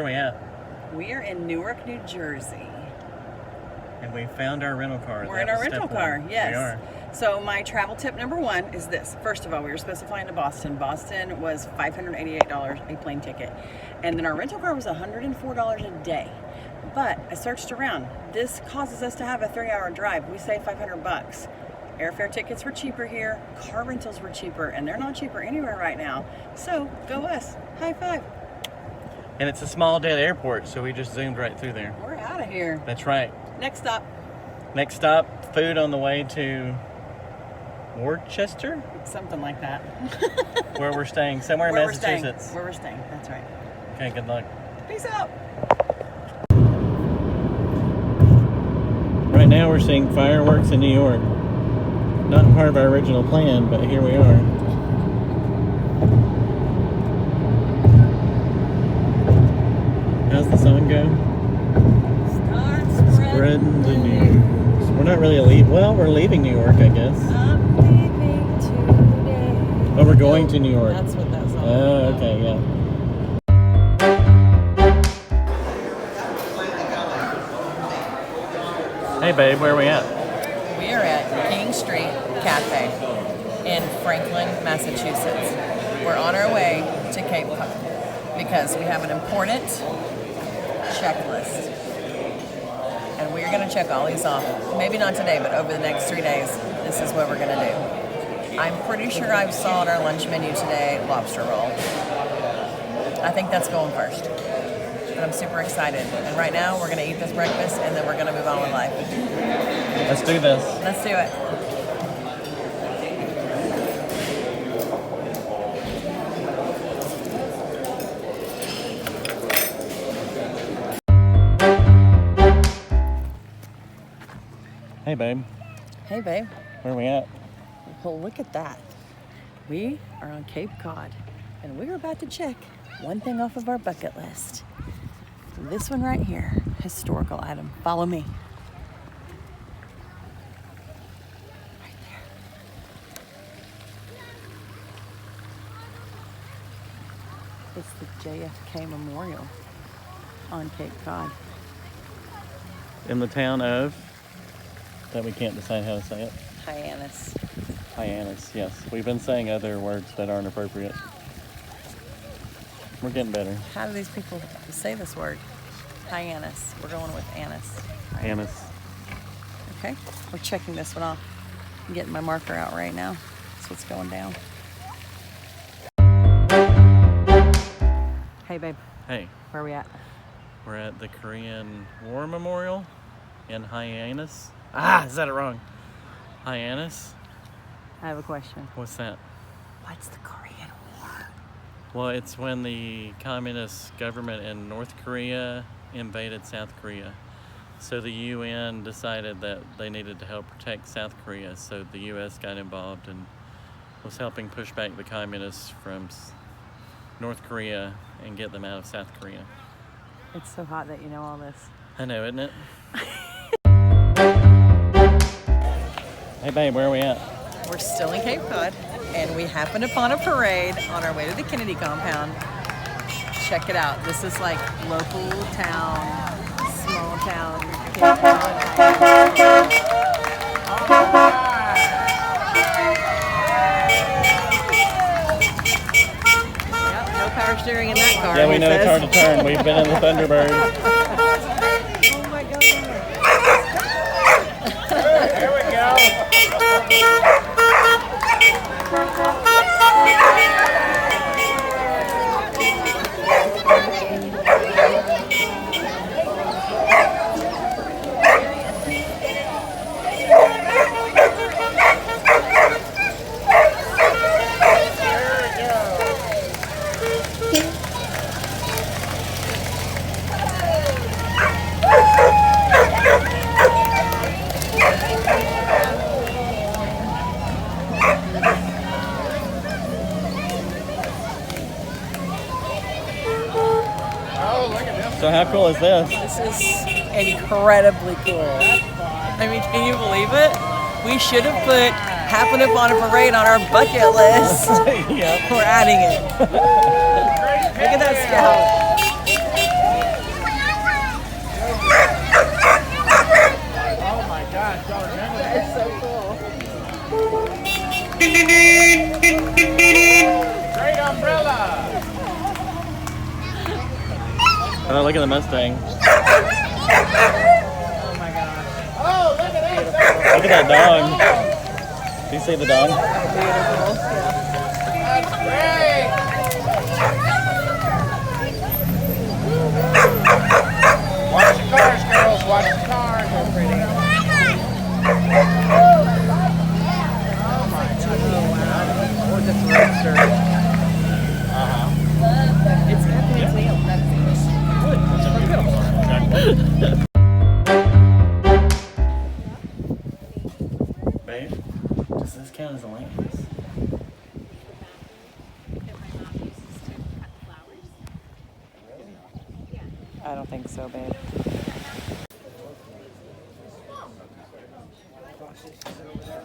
Where are we at? We are in Newark, New Jersey. And we found our rental car. We're in our rental car, yes. We are. So my travel tip number one is this. First of all, we were supposed to fly into Boston. Boston was $588 a plane ticket. And then our rental car was $104 a day. But I searched around. This causes us to have a 3-hour drive. We saved $500. Airfare tickets were cheaper here. Car rentals were cheaper. And they're not cheaper anywhere right now. So go us. High five. And it's a small dead airport, so we just zoomed right through there. We're out of here. That's right. Next stop. Next stop, food on the way to Worcester? Something like that. Where we're staying, somewhere in Massachusetts. Where we're staying, that's right. Okay, good luck. Peace out. Right now we're seeing fireworks in New York. Not part of our original plan, but here we are. How's the song go? Start Spreading the news. We're not really we're leaving New York, I guess. I'm leaving today. Oh, we're going to New York. That's what that song is. Oh, okay, yeah. Hey babe, where are we at? We are at King Street Cafe in Franklin, Massachusetts. We're on our way to Cape Cod because we have an important checklist. And we're going to check all these off. Maybe not today, but over the next 3 days, this is what we're going to do. I'm pretty sure I saw on our lunch menu today lobster roll. I think that's going first. But I'm super excited. And right now, we're going to eat this breakfast, and then we're going to move on with life. Let's do this. Let's do it. Hey babe, Hey, babe. where are we at? Well, look at that. We are on Cape Cod, and we're about to check one thing off of our bucket list. This one right here, historical item. Follow me. Right there. It's the JFK Memorial on Cape Cod. In the town of, that we can't decide how to say it. Hyannis. Hyannis, yes. We've been saying other words that aren't appropriate. We're getting better. How do these people say this word? Hyannis. We're going with anise. Right? Hyannis. Okay, we're checking this one off. I'm getting my marker out right now. That's what's going down. Hey, babe. Hey, Where are we at? we're at the Korean War Memorial in Hyannis. Ah, is that it wrong? Hyannis? I have a question. What's that? What's the Korean War? Well, it's when the communist government in North Korea invaded South Korea. So the UN decided that they needed to help protect South Korea. So the US got involved and was helping push back the communists from North Korea and get them out of South Korea. It's so hot that you know all this. I know, isn't it? Hey babe, where are we at? We're still in Cape Cod, and we happened upon a parade on our way to the Kennedy compound. Check it out. This is like local town, small town Cape Cod. Yep, no power steering in that car. Yeah, we he know it's says. hard to turn. We've been in the Thunderbird. Oh my God. There we go. So how cool is this? This is incredibly cool. I mean, can you believe it? We should have put happened upon a parade on our bucket list. Yep. We're adding it. Look at that scout. Oh, look at the Mustang. Oh my gosh. Oh, look at that. Look at that dog. Do you see the dog? Beautiful. That's great. Watch the cars, girls. Watch the cars. So pretty. Oh my God. Or the roadster. It's got the tail. Babe, does this count as a lighthouse? I don't think so, babe.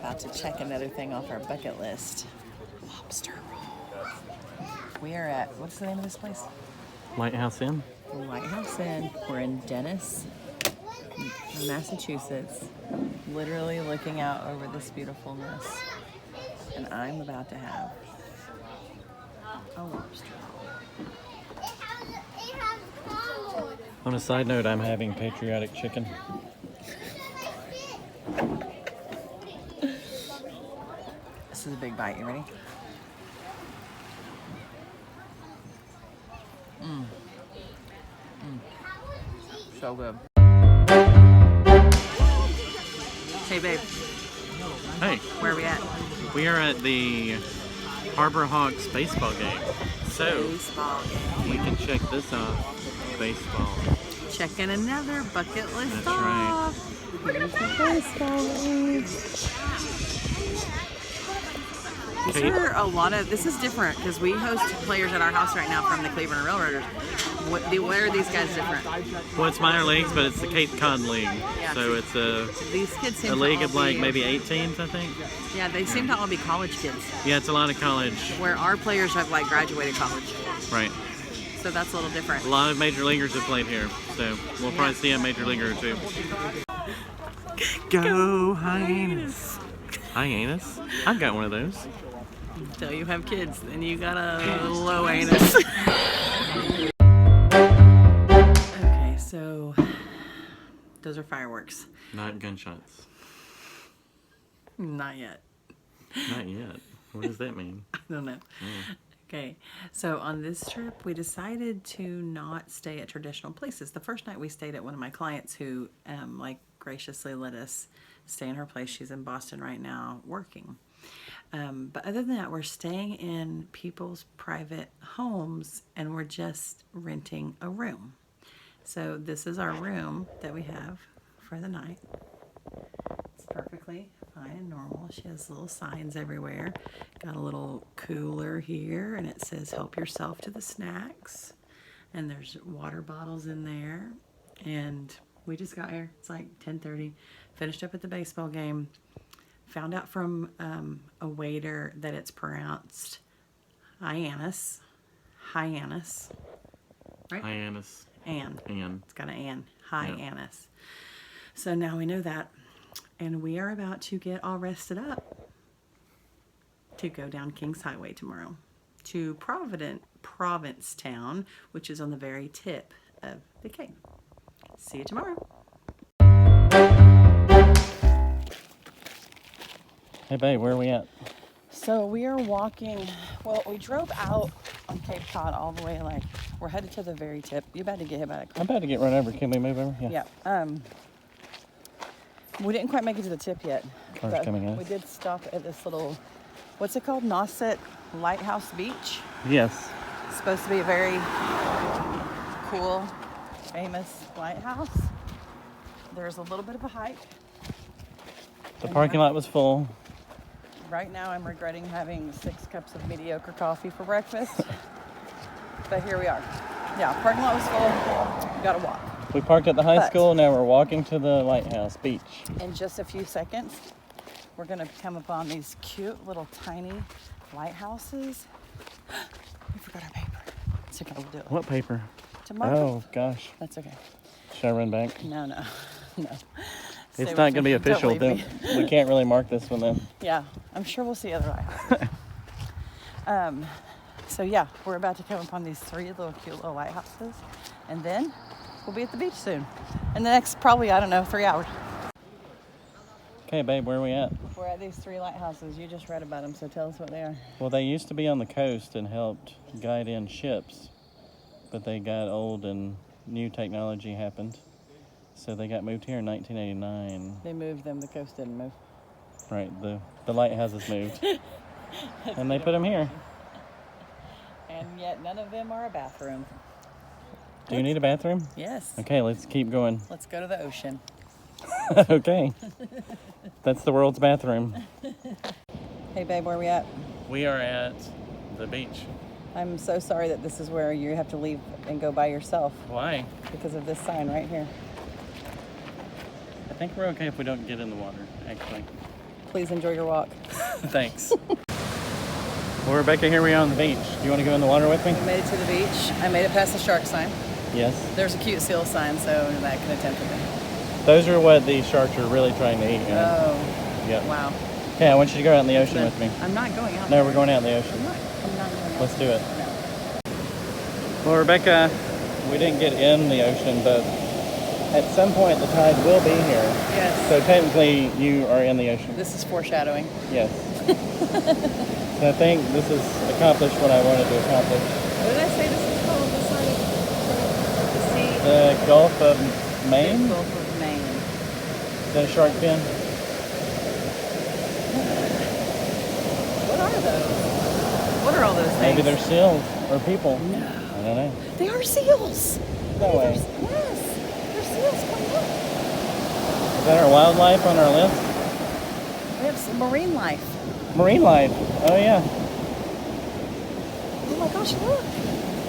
About to check another thing off our bucket list. Lobster roll. We are at, what's the name of this place? Lighthouse Inn? The Lighthouse Inn. We're in Dennis, Massachusetts, literally looking out over this beautifulness. And I'm about to have a lobster roll. On a side note, I'm having patriotic chicken. This is a big bite. You ready? So good. Hey, babe. Hey, Where are we at? we are at the Harbor Hawks baseball game. So, Baseball game. we can check this off. Baseball. Checking another bucket list That's off. Here's the baseball game. These Kate? are a lot of. This is different because we host players at our house right now from the Cleveland Railroaders. Where are these guys different? Well, it's minor leagues, but it's the Cape Cod League. Yeah. So it's These kids seem a to league all of like be- maybe 8 teams, I think. Yeah, they seem to all be college kids. Yeah, it's a lot of college. Where our players have like graduated college, Right. so that's a little different. A lot of major leaguers have played here. So we'll probably see a major leaguer or two. Go Hyenas. Hyenas? I've got one of those. Until you have kids, then you got a low anus. Okay, so those are fireworks. Not gunshots. Not yet. Not yet. What does that mean? I don't know. Okay, so on this trip, we decided to not stay at traditional places. The first night we stayed at one of my clients who, graciously let us stay in her place. She's in Boston right now working. But other than that, we're staying in people's private homes and we're just renting a room. So this is our room that we have for the night. It's perfectly fine and normal. She has little signs everywhere. Got a little cooler here and it says help yourself to the snacks. And there's water bottles in there. And we just got here. It's like 10:30. Finished up at the baseball game. Found out from a waiter that it's pronounced Hyannis. Hyannis. Right? Hyannis. Ann. Ann. It's got an Ann. Hyannis. So now we know that. And we are about to get all rested up to go down Kings Highway tomorrow to Provincetown, which is on the very tip of the Cape. See you tomorrow. Hey, babe, where are we at? So we are walking, well, we drove out on Cape Cod all the way, we're headed to the very tip. You about to get hit by a car. I'm about to get run over. Can we move over? Yeah. We didn't quite make it to the tip yet. Car's but coming at us. We did stop at this little, what's it called? Nauset Lighthouse Beach. Yes. It's supposed to be a very cool, famous lighthouse. There's a little bit of a hike. The parking lot was full. Right now I'm regretting having 6 cups of mediocre coffee for breakfast. But here we are. Yeah, parking lot was full. We gotta walk. We parked at the high But- school. Now we're walking to the lighthouse beach. In just a few seconds, we're gonna come upon these cute little tiny lighthouses. We forgot our paper. It's okay, we'll do it. What paper? Tomorrow. Oh, gosh. That's okay. Should I run back? No. Stay It's with not going to me. be Don't official. leave me. We can't really mark this one then. Yeah, I'm sure we'll see other lighthouses. So yeah, we're about to come upon these 3 little cute little lighthouses. And then we'll be at the beach soon. In the next, probably, I don't know, 3 hours. Okay, babe, where are we at? We're at these 3 lighthouses. You just read about them, so tell us what they are. Well, they used to be on the coast and helped guide in ships, but they got old and new technology happened. So they got moved here in 1989. They moved them. The coast didn't move. Right, the lighthouses moved. And they put them here. And yet none of them are a bathroom. Do you need a bathroom? Yes. Okay, let's keep going. Let's go to the ocean. Okay. That's the world's bathroom. Hey, babe, where are we at? We are at the beach. I'm so sorry that this is where you have to leave and go by yourself Why? because of this sign right here. I think we're okay if we don't get in the water, actually. Please enjoy your walk. Thanks. Well, Rebecca, here we are on the beach. Do you want to go in the water with me? We made it to the beach. I made it past the shark sign. Yes. There's a cute seal sign, so that could have tempted me. Those are what these sharks are really trying to eat. Oh, Yep. wow. Okay, I want you to go out in the ocean with me. I'm not going out No, there. we're going out in the ocean. I'm not going out Let's do it. there. Well, Rebecca, we didn't get in the ocean, but at some point the tide will be here. Yes. So technically you are in the ocean. This is foreshadowing. Yes. So I think this has accomplished what I wanted to accomplish. What did I say this is called? The side the sea? The Gulf of Maine? The Gulf of Maine. Is that a shark fin? What are those? What are all those things? Maybe they're seals or people. No. I don't know. They are seals. No way. Yes. They're seals. Come look. Is that our wildlife on our list? We have some marine life. Marine life. Oh yeah. Oh my gosh, look.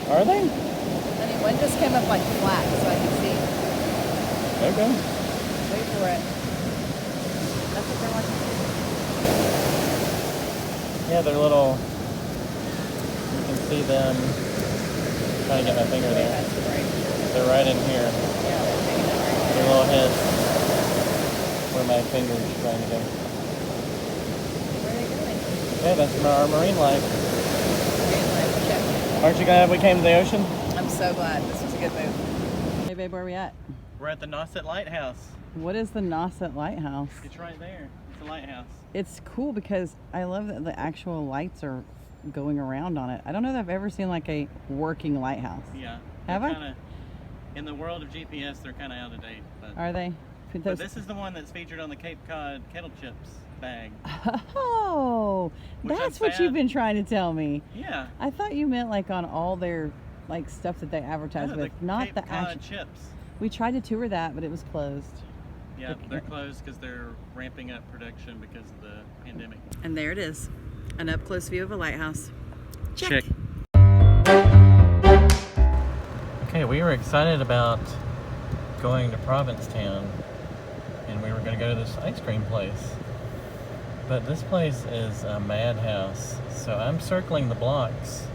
Are they? Honey, one just came up like flat so I can see. Okay. Wait for it. That's what they're like. Yeah, they're little. You can see them. Trying to get my finger there. That's great. They're right in here. Yeah, they're hanging out right Their little heads. Where my finger's trying to go. there. Where are they going? Okay, that's our marine life. Marine life, check. Aren't you glad we came to the ocean? I'm so glad. This was a good move. Hey, babe, where are we at? We're at the Nauset Lighthouse. What is the Nauset Lighthouse? It's right there. It's a lighthouse. It's cool because I love that the actual lights are going around on it. I don't know that I've ever seen like a working lighthouse. Yeah. Have I? Kinda, in the world of GPS, they're kind of out of date. But, Are they? but this is the one that's featured on the Cape Cod kettle chips bag. Oh, Which that's I'm what you've sad. been trying to tell me. Yeah. I thought you meant like on all their like stuff that they advertise No, with, the not Cape the Cod actual. chips. We tried to tour that, but it was closed. Yeah, they're closed because they're ramping up production because of the pandemic. And there it is, an up close view of a lighthouse. Check. Okay, we were excited about going to Provincetown, and we were going to go to this ice cream place. But this place is a madhouse, so I'm circling the blocks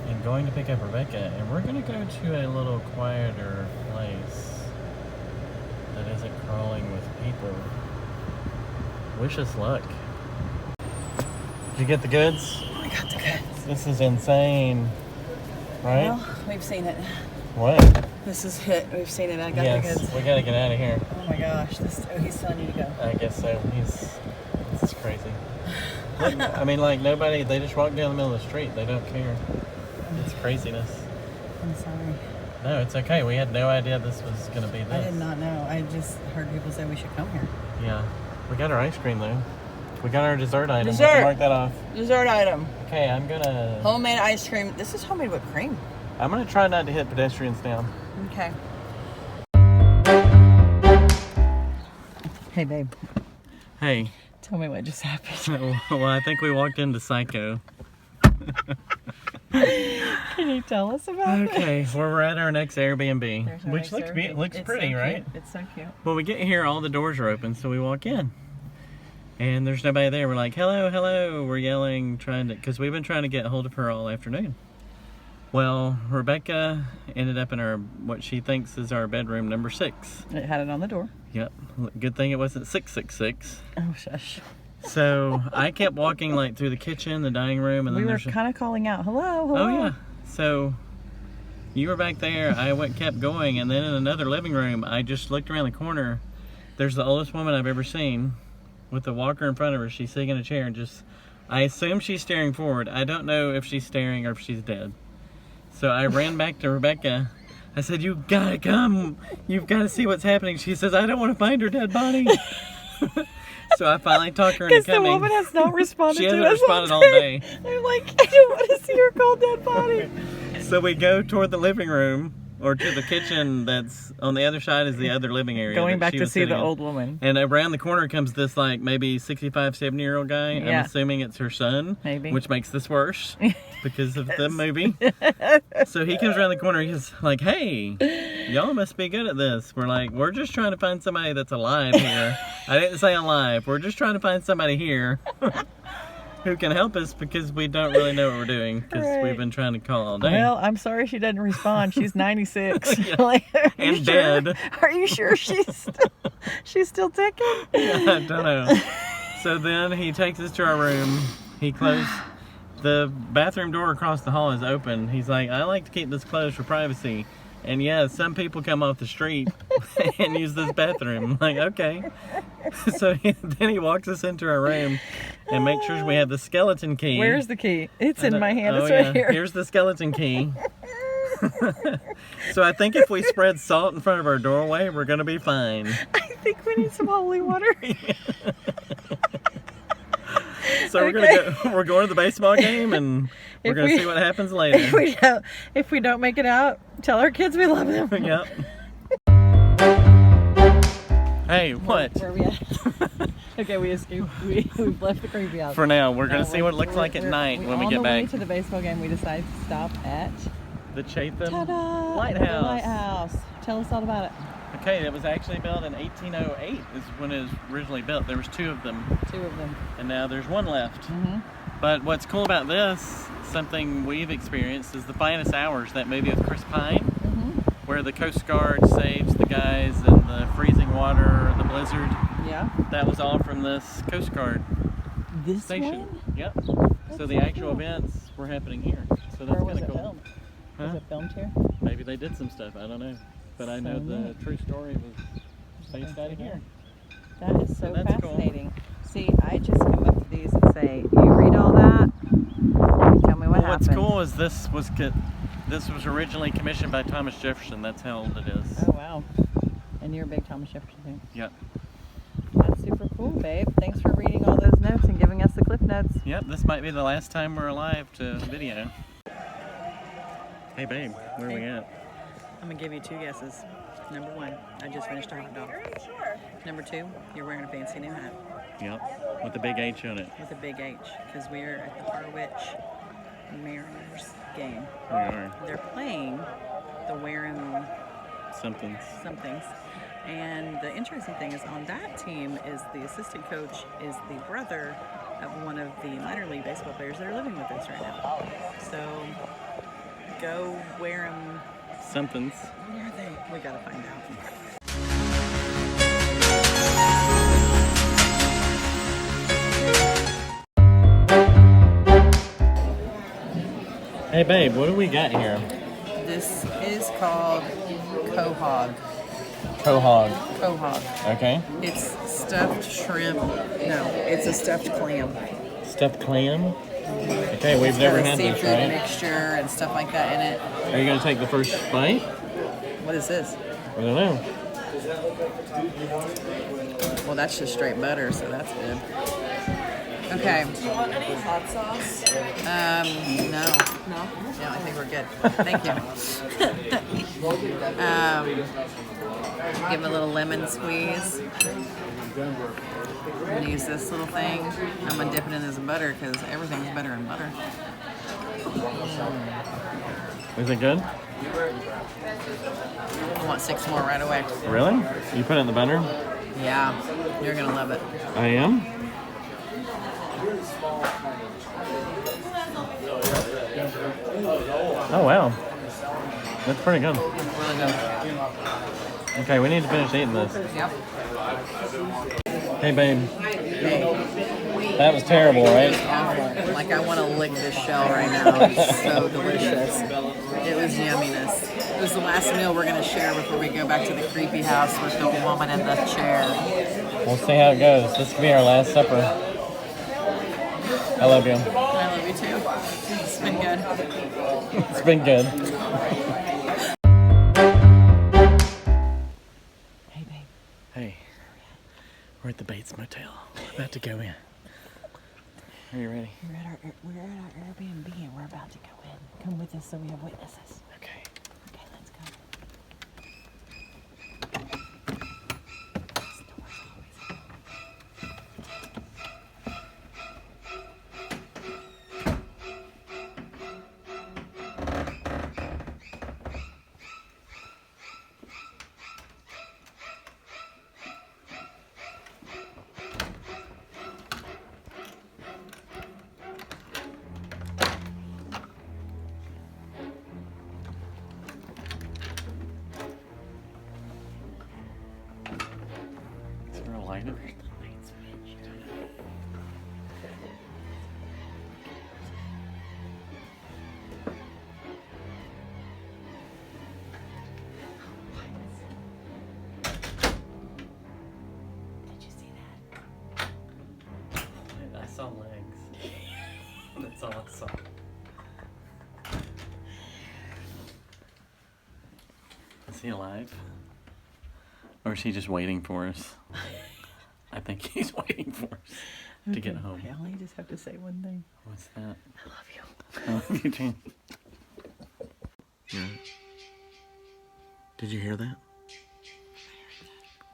and going to pick up Rebecca, and we're going to go to a little quieter place that isn't crawling with people. Wish us luck. Did you get the goods? I got the goods. This is insane, right? Well, we've seen it. What? This is it. We've seen it. I got the Yes, goods. we gotta get out of here. Oh my gosh. He's telling you to go. I guess so. This is crazy. Look, I mean, like nobody. They just walk down the middle of the street. They don't care. It's craziness. I'm sorry. No, it's okay. We had no idea this was gonna be this. I did not know. I just heard people say we should come here. Yeah, we got our ice cream though. We got our dessert item. We Dessert. can mark that off. Dessert item. Okay, I'm gonna Homemade ice cream. This is homemade whipped cream. try not to hit pedestrians down. Okay. Hey, babe. Hey. Tell me what just happened. Well, I think we walked into Psycho. Can you tell us about it? Okay, well, we're at our next Airbnb, There's our which next Airbnb. looks It's pretty, so right? Cute. It's so cute. Well, we get here, all the doors are open, so we walk in. And there's nobody there. We're like, hello, hello. We're yelling, because we've been trying to get a hold of her all afternoon. Well, Rebecca ended up in what she thinks is our bedroom number 6. It had it on the door. Yep. Good thing it wasn't 666. Oh, shush. So I kept walking like through the kitchen, the dining room, and We then were there's kind of calling out, hello, hello. Oh yeah. So You were back there. I kept going, and then in another living room, I just looked around the corner. There's the oldest woman I've ever seen with a walker in front of her. She's sitting in a chair and just, I assume she's staring forward. I don't know if she's staring or if she's dead. So I ran back to Rebecca. I said, you gotta come. You've got to see what's happening. She says, I don't want to find her dead body. So I finally talked her into Because the coming. woman has not responded She to hasn't us responded all day. I'm like, I don't want to see her cold dead body. So we go toward the living room, or to the kitchen that's on the other side is the other living area. Going that back she to was see sitting the in. old woman. And around the corner comes this like maybe 65, 70-year-old guy. Yeah. I'm assuming it's her son. Maybe. Which makes this worse because of the movie. So he comes around the corner. He's like, hey, y'all must be good at this. We're like, we're just trying to find somebody that's alive here. I didn't say alive. We're just trying to find somebody here who can help us because we don't really know what we're doing because Right. we've been trying to call all day. Well, I'm sorry she doesn't respond. She's 96. Yeah. Like, are you And sure? dead. Are you sure she's still ticking? I don't know. So then he takes us to our room. He closed the bathroom door across the hall is open. He's like, I like to keep this closed for privacy. And yeah, some people come off the street and use this bathroom. I'm like, okay. So then he walks us into our room and makes sure we have the skeleton key. Where's the key? It's in my hand. Oh, It's right yeah. here. Here's the skeleton key. So I think if we spread salt in front of our doorway, we're going to be fine. I think we need some holy water. So we're going to the baseball game and we're If going to we- see what happens later. If we don't make it out, tell our kids we love them. Yep. Hey, what? Where are we at? Okay, we escaped. We've left the creepy house. For now, we're going to Now see what it looks like at night when we get On the way back. to the baseball game, we decided to stop at The Chatham ta-da, Lighthouse. The lighthouse. Tell us all about it. Okay, it was actually built in 1808 is when it was originally built. There was 2 of them, Two of them. and now there's 1 left. Mm-hmm. But what's cool about this, something we've experienced, is The Finest Hours, that movie with Chris Pine, Mm-hmm. where the Coast Guard saves the guys in the freezing water, the blizzard. Yeah. That was all from this Coast Guard This station. one? Yep. That's So the so actual cool. events were happening here. So that's Where was kind of it cool. filmed? Huh? Was it filmed here? Maybe they did some stuff. I don't know. But I know So the neat. true story was based out of here. That is so that's cool. fascinating. See, I just come up to these and say, you read all that, you tell me what Well, what's happened. cool is this was originally commissioned by Thomas Jefferson. That's how old it is. Oh, wow. And you're a big Thomas Jefferson fan. Yep. That's super cool, babe. Thanks for reading all those notes and giving us the cliff notes. Yep. This might be the last time we're alive to video. Hey, babe. Where are we at? I'm going to give you 2 guesses. Number 1, I just finished a hot dog. Number 2, you're wearing a fancy new hat Yep. With the big H on it. with a big H because we're at the Harwich Mariners game. We are. They're playing the Wareham Somethings. somethings. And the interesting thing is on that team is the assistant coach is the brother of one of the minor league baseball players that are living with us right now. So go Wareham. Somethings. Where are they? We gotta find out. Hey, babe. What do we got here? This is called quahog. Quahog. Quahog. Okay. It's stuffed shrimp. No, it's a stuffed clam. Stuffed clam. Okay, we've never Got a had this, seafood right? mixture and stuff like that in it. Are you gonna take the first bite? What is this? I don't know. Well, that's just straight butter, so that's good. Okay. Do you want any hot sauce? No. No. No, I think we're good. Thank you. Give it a little lemon squeeze. I'm gonna use this little thing. I'm gonna dip it in this butter because everything's better in butter. Is it good? I want 6 more right away. Really? You put it in the butter? Yeah, you're gonna love it. I am? Oh, wow. That's pretty good. It's really good. Okay, we need to finish eating this. Yep. Hey, babe. Hey, That was terrible, right? awful. caramel. Like I want to lick this shell right now. It's so delicious. It was yumminess. It was the last meal we're gonna share before we go back to the creepy house with the woman in the chair. We'll see how it goes. This could be our last supper. I love you. I love you too. It's been good. It's been good. Hey, babe. Hey, we're at the Bates Motel. About to go in. Are you ready? We're at our Airbnb and we're about to go in. Come with us so we have witnesses. Okay. Okay, let's go. Is there a light in there? Did you see that? I saw legs. That's all I saw. Is he alive? Or is he just waiting for us? I think he's waiting for us to get home. I only just have to say one thing. What's that? I love you. I love you too. Yeah. Did you hear that?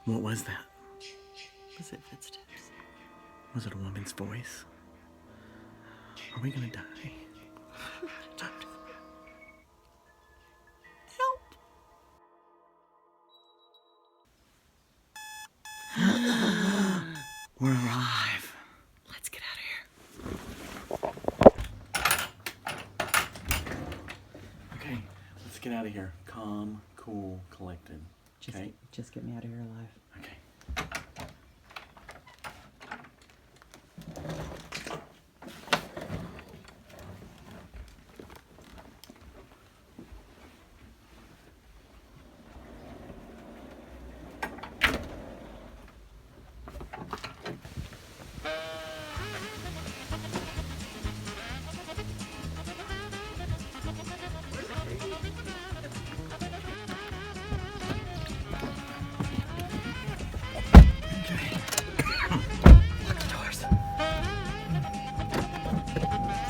What was that? Was it footsteps? Was it a woman's voice? Are we gonna die? Help! We're alive. Let's get out of here. Okay, let's get out of here. Calm, cool, collected. Okay? Just get me out of here alive. Okay.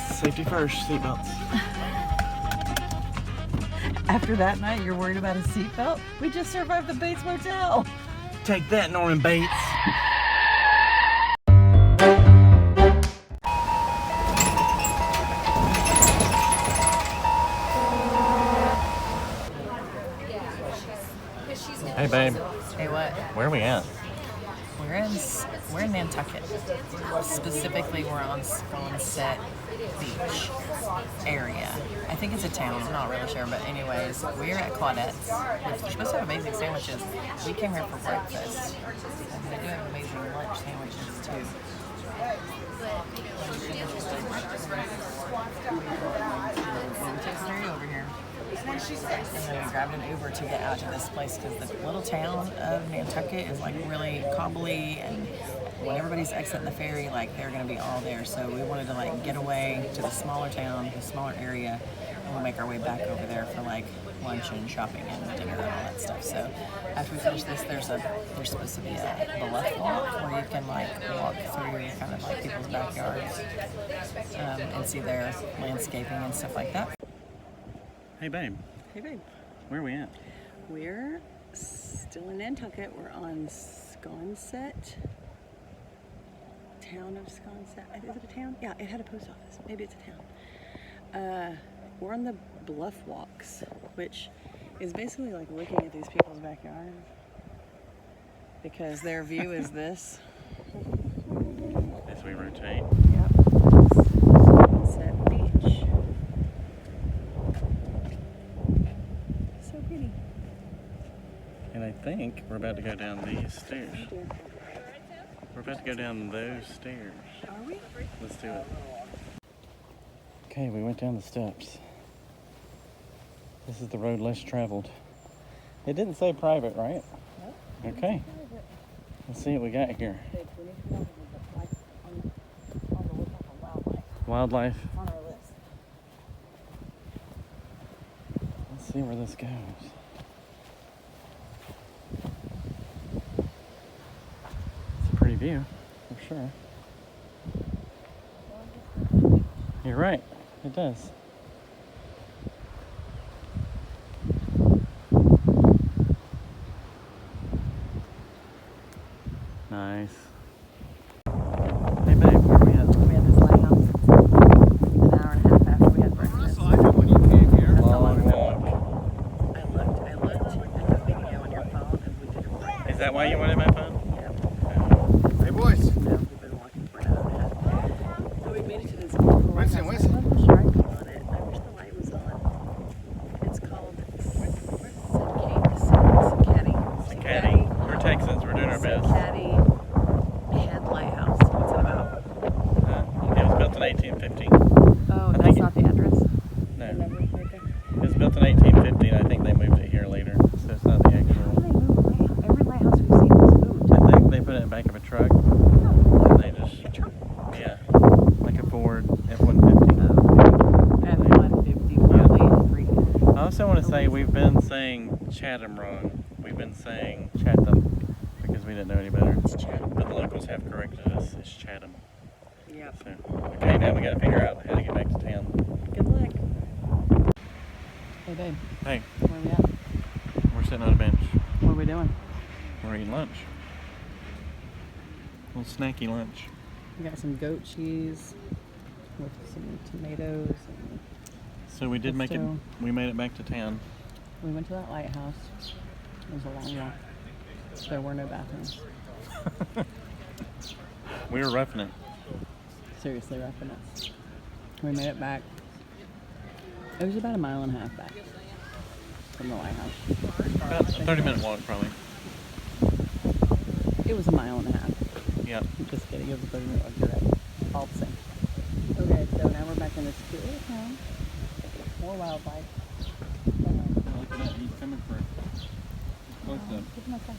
Safety first, seatbelts. After that night, you're worried about a seatbelt? We just survived the Bates Motel. Take that, Norman Bates. Hey, babe. Hey, what? Where are we at? We're in Nantucket. Specifically, we're on Sconset Beach area. I think it's a town. I'm not really sure, but anyways, we're at Claudette's. They're supposed to have amazing sandwiches. We came here for breakfast. And they do have amazing lunch sandwiches too. Well, we took Siri over here. And then we grabbed an Uber to get out to this place because the little town of Nantucket is like really cobbly, and when everybody's exiting the ferry, like they're gonna be all there. So we wanted to like get away to the smaller town, the smaller area, and we'll make our way back over there for like lunch and shopping and dinner and all that stuff. So after we finish this, there's supposed to be a bluff walk where you can like walk through kind of like people's backyards and see their landscaping and stuff like that. Hey, babe. Hey, babe. Where are we at? We're still in Nantucket. We're on Sconset. Town of Sconset. Is it a town? Yeah, it had a post office. Maybe it's a town. We're on the Bluff Walks, which is basically like looking at these people's backyard because their view is this. As we rotate. Yep. Sconset Beach. So pretty. And I think we're about to go down these stairs. We're about to go down those stairs. Are we? Let's do it. Okay, we went down the steps. This is the road less traveled. It didn't say private, right? No. Okay. Let's see what we got here. Wildlife. On our list. Let's see where this goes. It's a pretty view, for sure. You're right, it does. Nice. Hey babe, where are we at? We had this lighthouse. An hour and a half after we had breakfast. When you came here. Long walk. I looked at the video on your phone and we did it right. Is that why you wanted my phone? Yep. Hey, boys. Now we've been walking for an hour and a half. So we made it to this beautiful Winston, lighthouse. Winston. I love the striping on it. I wish the light was on. It's called Caddy. We're Texans, we're doing our best. Caddy Head Lighthouse. What's it about? It was built in 1815. Oh, I that's think not the address? No. The number right there? It was built in 1815. I think they moved it here later, so it's not the How do actual. they move a lighthouse? Every lighthouse we've seen was moved. I think they put it in the back of a truck. And they just, yeah, like a Ford F-150. F-150 probably and 350. I also want to say we've been saying Chatham wrong. We've been saying Chatham because we didn't know any better. It's Chatham. But the locals have corrected us. It's Chatham. Yep. So, okay, now we got to figure out how to get back to town. Good luck. Hey, babe. Hey, Where we at? we're sitting on a bench. What are we doing? We're eating lunch. A little snacky lunch. We got some goat cheese with some tomatoes. And So we did make it. Pesto. We made it back to town. we went to that lighthouse. It was a long walk. There were no bathrooms. We were roughing it. Seriously roughing it. We made it back. It was about a mile and a half back from the lighthouse. About a 30-minute walk, probably. It was a mile and a half. Yep. Just kidding, it was a 30-minute walk. You're right. All the same. Okay, so now we're back in this cute little town. More wildlife. Look at that. He's coming for close up. Give him a second.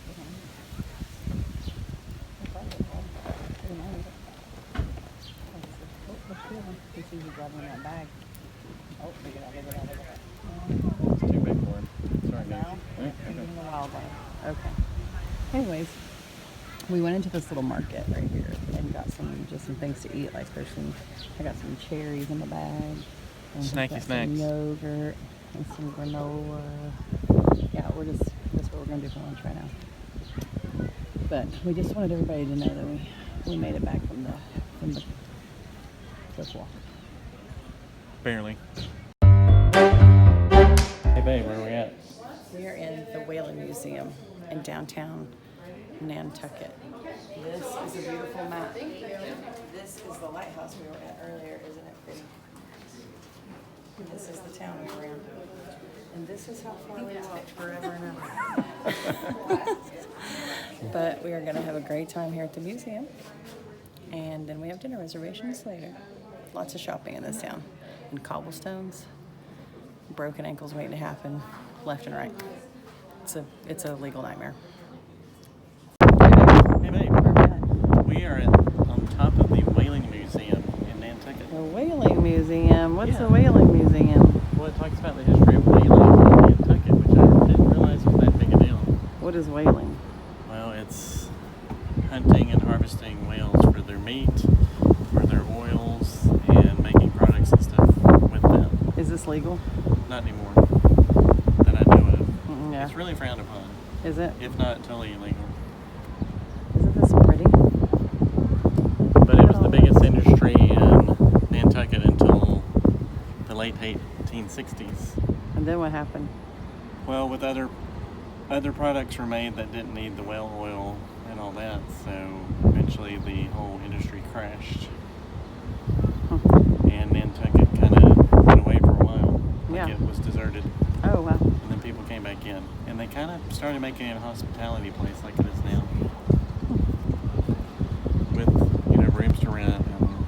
He sees you grabbing that bag. Oh, look at that, look at that, look at that. It's too big for him. Sorry, Now, guys. we're feeding the wildlife. Okay. Anyways, we went into this little market right here and got some things to eat. Like I got some cherries in the bag. And Snacky got snacks. Some yogurt and some granola. Yeah, that's what we're gonna do for lunch right now. But we just wanted everybody to know that we made it back from the cliff walk. Barely. Hey, babe, where are we at? We are in the Whaling Museum in downtown Nantucket. This is a beautiful map. This is the lighthouse we were at earlier, isn't it pretty? This is the town we were in. And this is how far we walked forever and ever. But we are going to have a great time here at the museum. And then we have dinner reservations later. Lots of shopping in this town. And cobblestones. Broken ankles waiting to happen left and right. It's a legal nightmare. Hey, babe. Where we at? We are on top of the Whaling Museum in Nantucket. The Whaling Museum. What's Yeah. a Whaling Museum? Well, it talks about the history of whaling in Nantucket, which I didn't realize was that big a deal. What is whaling? Well, it's hunting and harvesting whales for their meat, for their oils, and making products and stuff with them. Is this legal? Not anymore, that I know of. Yeah. It's really frowned upon, Is it? if not totally illegal. Isn't this pretty? But it was the biggest industry in Nantucket until the late 1860s. And then what happened? Well, with other products were made that didn't need the whale oil and all that, so eventually the whole industry crashed. And Nantucket kind of went away for a while. Like Yeah. it was deserted. Oh, wow. And then people came back in. And they kind of started making it a hospitality place like it is now.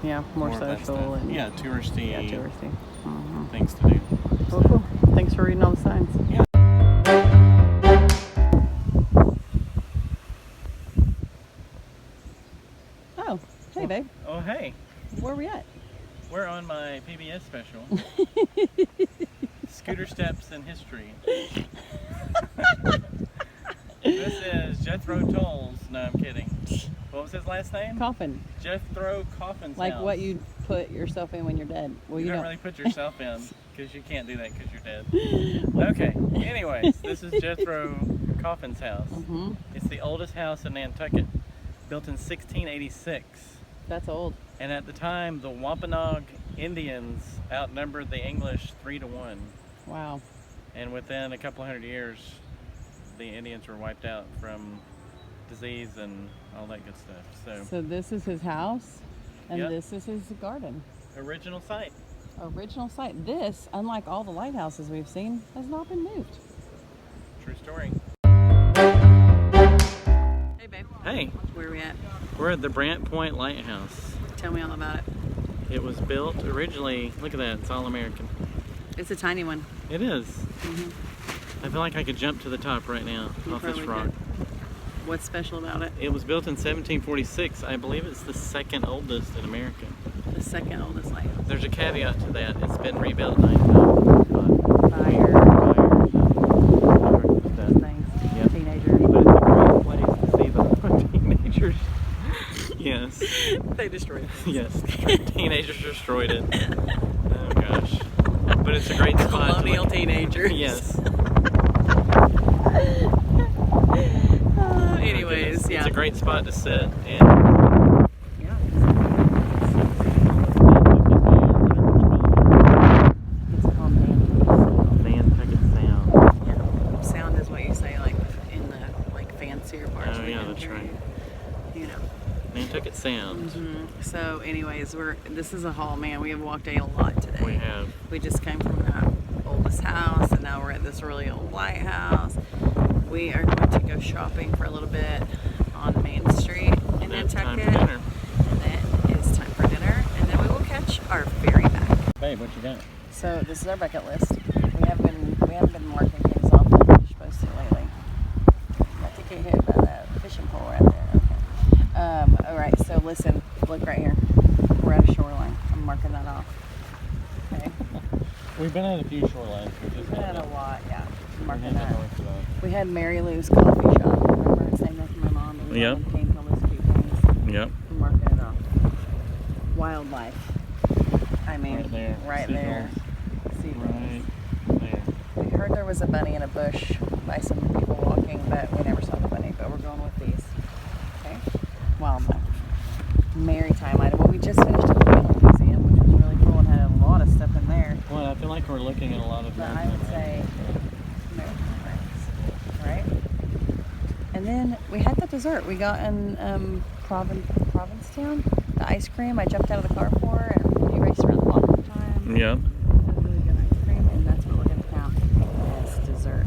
Yeah, more of that social stuff. and Yeah, touristy, yeah, touristy. things to do. Well, cool. Thanks for reading all the signs. Yeah. Oh, hey, babe. Oh, hey. Where are we at? We're on my PBS special. Scooter Steps in History. This is Jethro Tull's. No, I'm kidding. What was his last name? Coffin. Jethro Coffin's Like house. what you put yourself in when you're dead. Well, You you don't really put yourself in because you can't do that because you're dead. Okay. Anyways, this is Jethro Coffin's house. Mm-hmm. It's the oldest house in Nantucket, built in 1686. That's old. And at the time, the Wampanoag Indians outnumbered the English 3-1. Wow. And within a couple hundred years, the Indians were wiped out from disease and all that good stuff. So this is his house, and Yep. this is his garden. Original site. Original site. This, unlike all the lighthouses we've seen, has not been moved. True story. Hey, babe. Hey, Where are we at? we're at the Brant Point Lighthouse. Tell me all about it. It was built originally, look at that, it's all American. It's a tiny one. It is. I feel like I could jump to the top right now You off this probably rock. could. What's special about it? It was built in 1746. I believe it's the second oldest in America. The second oldest lighthouse. There's a caveat to that. It's been rebuilt 9 times. Fire. Things. Yep. Teenagers. But it's a great place to see the teenagers. Yes. They destroyed it. Yes. Teenagers destroyed it. Oh gosh. But it's a great spot. Colonial to look. teenagers. Yes. Anyways, yeah. It's a great spot to sit. And Yeah. It's called Nantucket Sound. Yeah. Sound is what you say, like in the fancier parts Oh, of the yeah, that's country. right. You know. Nantucket Sound. So, anyways, this is a haul, man. We have walked a lot today. We have. We just came from that oldest house, and now we're at this really old lighthouse. We are going to go shopping for a little bit on Main Street in Then it's time Nantucket. for dinner. And then it's time for dinner, and then we will catch our ferry back. Babe, what you got? So this is our bucket list. We haven't been marking things off like we're supposed to lately. Not to get hit by that fishing pole right there. Okay. All right. So listen, look right here. We're at a shoreline. I'm marking that off. Okay. We've been at a few shorelines. We've had a lot. Yeah. I'm marking We're that. north of that. We had Mary Lou's coffee shop. Remember saying that to my mom? And we Yep. went and came all those cute things. Yep. I'm marking it off. Wildlife. I mean, Right there. Right there. Seagulls. Right there. We heard there was a bunny in a bush by some people walking, but we never saw the bunny. But we're going with these. Okay. Wildlife. Maritime item. Well, we just finished at the Whaling Museum, which was really cool and had a lot of stuff in there. Well, I feel like we're looking at a lot of But I would say maritime items, right? And then we had the dessert. We got in Provincetown, the ice cream. I jumped out of the car for, and we raced around the block all the time. Yep. Had really good ice cream, and that's what we're going to count as dessert.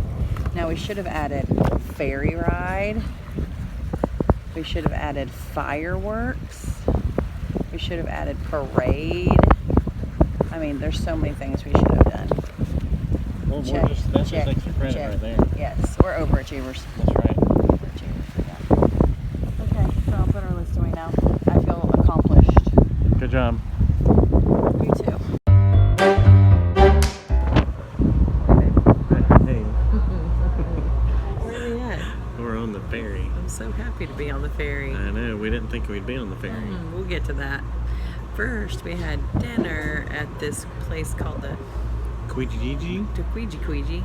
Now we should have added ferry ride. We should have added fireworks. We should have added parade. I mean, there's so many things we should have done. Well, Check, that's check, just extra credit check. right there. Yes, we're overachievers. That's right. Overachievers, yeah. Okay, so I'll put our list away now. I feel accomplished. Good job. You too. Hey, Where are we at? we're on the ferry. I'm so happy to be on the ferry. I know, we didn't think we'd be on the ferry. We'll get to that. First, we had dinner at this place called the Queejiji? Queejiji.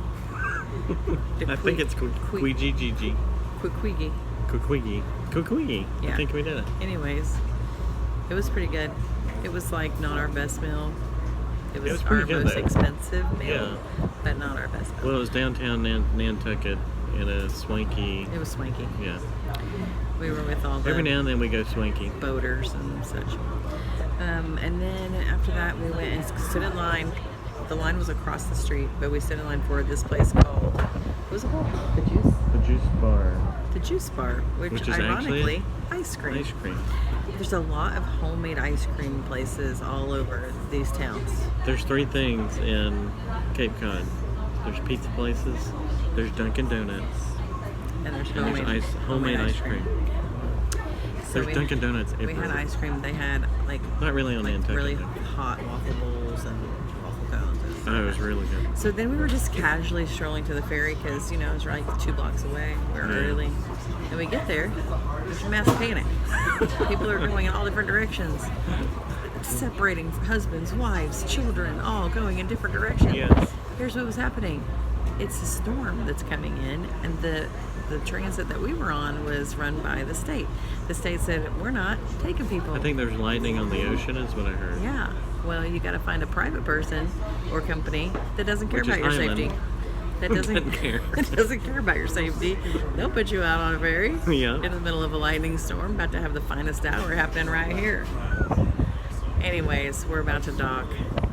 I think it's Queejiji. Queejiji. Kukwigi. Kukwigi. Yeah. I think we did it. Anyways, it was pretty good. It was like not our best meal. It was, was our pretty good, most though. expensive meal, Yeah. but not our best meal. Well, it was downtown Nantucket in a swanky. It was swanky. Yeah. We were with all the Every now and then we go swanky. boaters and such. And then after that, we went and stood in line. The line was across the street, but we stood in line for this place called, what was it called? The Juice? The Juice Bar. The Juice Bar, which is ironically, actually ice cream. Ice cream. There's a lot of homemade ice cream places all over these towns. There's 3 things in Cape Cod. There's pizza places, there's Dunkin' Donuts, And there's and there's homemade ice cream. So There's Dunkin' Donuts We everywhere. had ice cream. They had like Not really on Nantucket. really though. hot waffle bowls and waffle cones. And stuff. Oh, it was really good. So then we were just casually strolling to the ferry because, it was like 2 blocks away. We were Yeah. early. And we get there, there's a mass panic. People are going in all different directions. Separating husbands, wives, children, all going in different directions. Yes. Here's what was happening. It's a storm that's coming in, and the transit that we were on was run by the state. The state said, we're not taking people. I think there's lightning on the ocean is what I heard. Yeah. Well, you got to find a private person or company that doesn't care Which about is your Island. safety. That Doesn't care. That doesn't care about your safety. They'll put you out on a ferry Yeah. in the middle of a lightning storm, about to have the finest hour happening right here. Anyways, we're about to dock.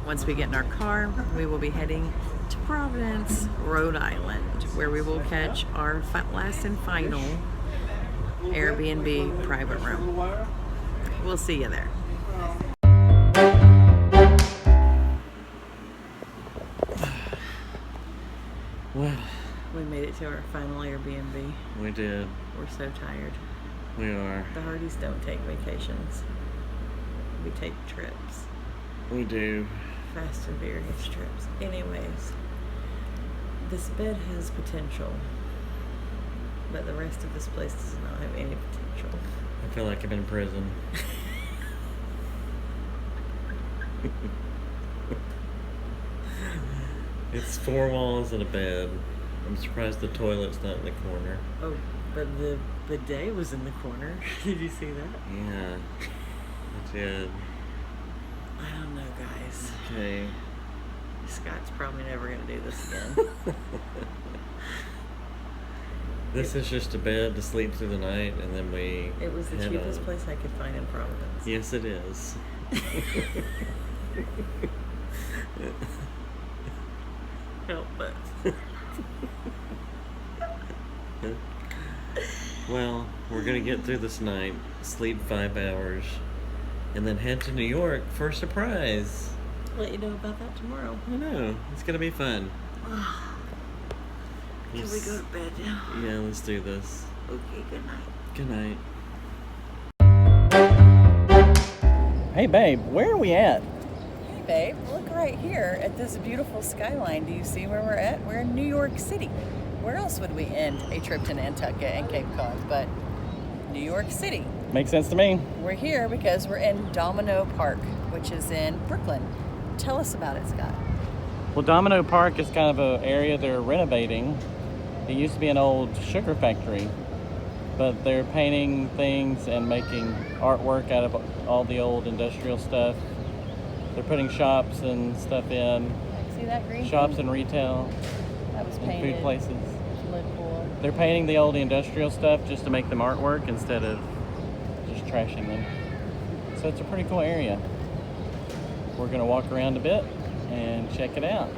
Once we get in our car, we will be heading to Providence, Rhode Island, where we will catch our last and final Airbnb private room. We'll see you there. Well, We made it to our final Airbnb. we did. We're so tired. We are. The Hardies don't take vacations. We take trips. We do. Fast and furious trips. Anyways, this bed has potential, but the rest of this place does not have any potential. I feel like I'm in prison. It's 4 walls and a bed. I'm surprised the toilet's not in the corner. Oh, but the bidet was in the corner. Did you see that? Yeah, I did. I don't know, guys. Okay. Scott's probably never going to do this again. This is just a bed to sleep through the night, and then we. It was the head cheapest on. place I could find in Providence. Yes, it is. Help but. Well, we're gonna get through this night, sleep 5 hours, and then head to New York for a surprise. Let you know about that tomorrow. I know, it's gonna be fun. Can we go to bed now? Yeah, let's do this. Okay, good night. Good night. Hey babe, where are we at? Hey babe, look right here at this beautiful skyline. Do you see where we're at? We're in New York City. Where else would we end a trip to Nantucket and Cape Cod but New York City? Makes sense to me. We're here because we're in Domino Park, which is in Brooklyn. Tell us about it, Scott. Well, Domino Park is kind of an area they're renovating. It used to be an old sugar factory, but they're painting things and making artwork out of all the old industrial stuff. They're putting shops and stuff in, See that green shops thing? and retail That was and painted. food places. Looked cool. They're painting the old industrial stuff just to make them artwork instead of just trashing them. So it's a pretty cool area. We're gonna walk around a bit and check it out.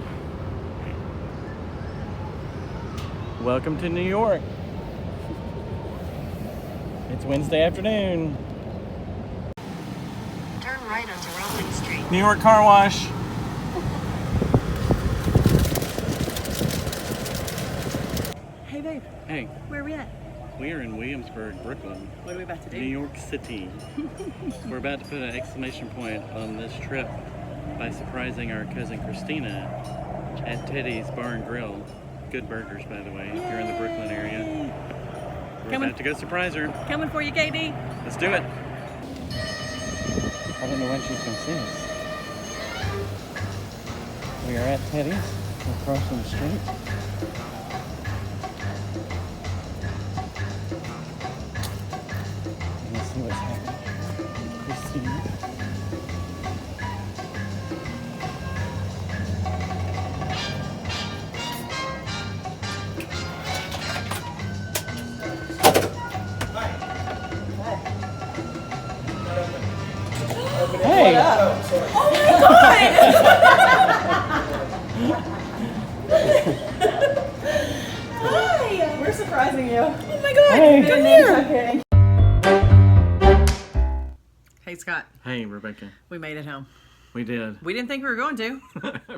Welcome to New York. It's Wednesday afternoon. Turn right onto Rockland Street. New York Car Wash. Hey babe, Hey, where are we at? we are in Williamsburg, Brooklyn, What are we about to do? New York City. We're about to put an exclamation point on this trip by surprising our cousin Christina at Teddy's Bar and Grill. Good burgers, by the way, if you're in the Brooklyn area. We're Coming. about to go surprise her. Coming for you, KD. Let's do it. I don't know when she's going to see us. We are at Teddy's. We're crossing the street. Let's see what's happening. Christina. Hey! Hi! We're surprising surprising you. Oh my God, come here. Hey, Scott. Hey, Rebecca. We made it home. We did. We didn't think we were going to.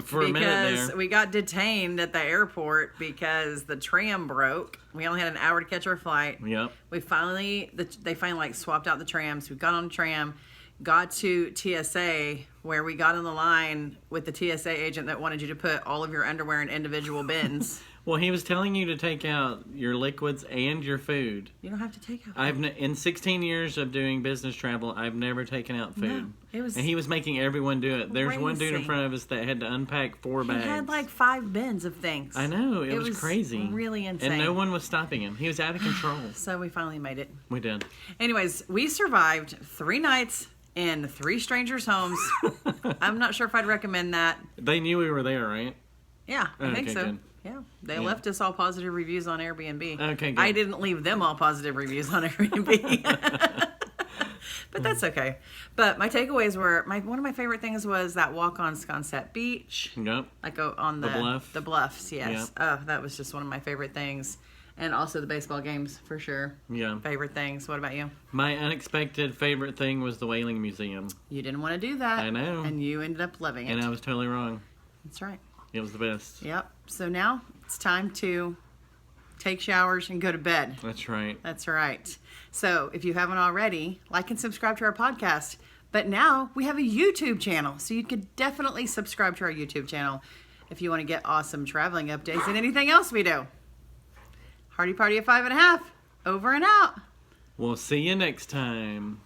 For a minute there. Because we got detained at the airport because the tram broke. We only had an hour to catch our flight. Yep. They finally like swapped out the trams. We got on the tram, got to TSA, where we got on the line with the TSA agent that wanted you to put all of your underwear in individual bins. Well, he was telling you to take out your liquids and your food. You don't have to take out. In 16 years of doing business travel, I've never taken out food. No, it was and he was making everyone do it. There's one dude in crazy. front of us that had to unpack 4 bags. He had like 5 bins of things. I know, it was crazy. Really insane. And no one was stopping him. He was out of control. So we finally made it. We did. Anyways, we survived 3 nights in 3 strangers' homes. I'm not sure if I'd recommend that. They knew we were there, right? Yeah, I think Okay, so. good. Yeah, they left us all positive reviews on Airbnb. Okay, good. I didn't leave them all positive reviews on Airbnb. But that's okay. But my takeaways were, one of my favorite things was that walk on Sconset Beach. Yep. Like on the bluff. The bluffs, yes. Yep. Oh, that was just one of my favorite things. And also the baseball games, for sure. Yeah. Favorite things. What about you? My unexpected favorite thing was the Whaling Museum. You didn't want to do that. I know. And you ended up loving it. And I was totally wrong. That's right. It was the best. Yep. So now it's time to take showers and go to bed. That's right. That's right. So if you haven't already, like and subscribe to our podcast. But now we have a YouTube channel. So you could definitely subscribe to our YouTube channel if you want to get awesome traveling updates and anything else we do. Hardy Party at 5 1/2. Over and out. We'll see you next time.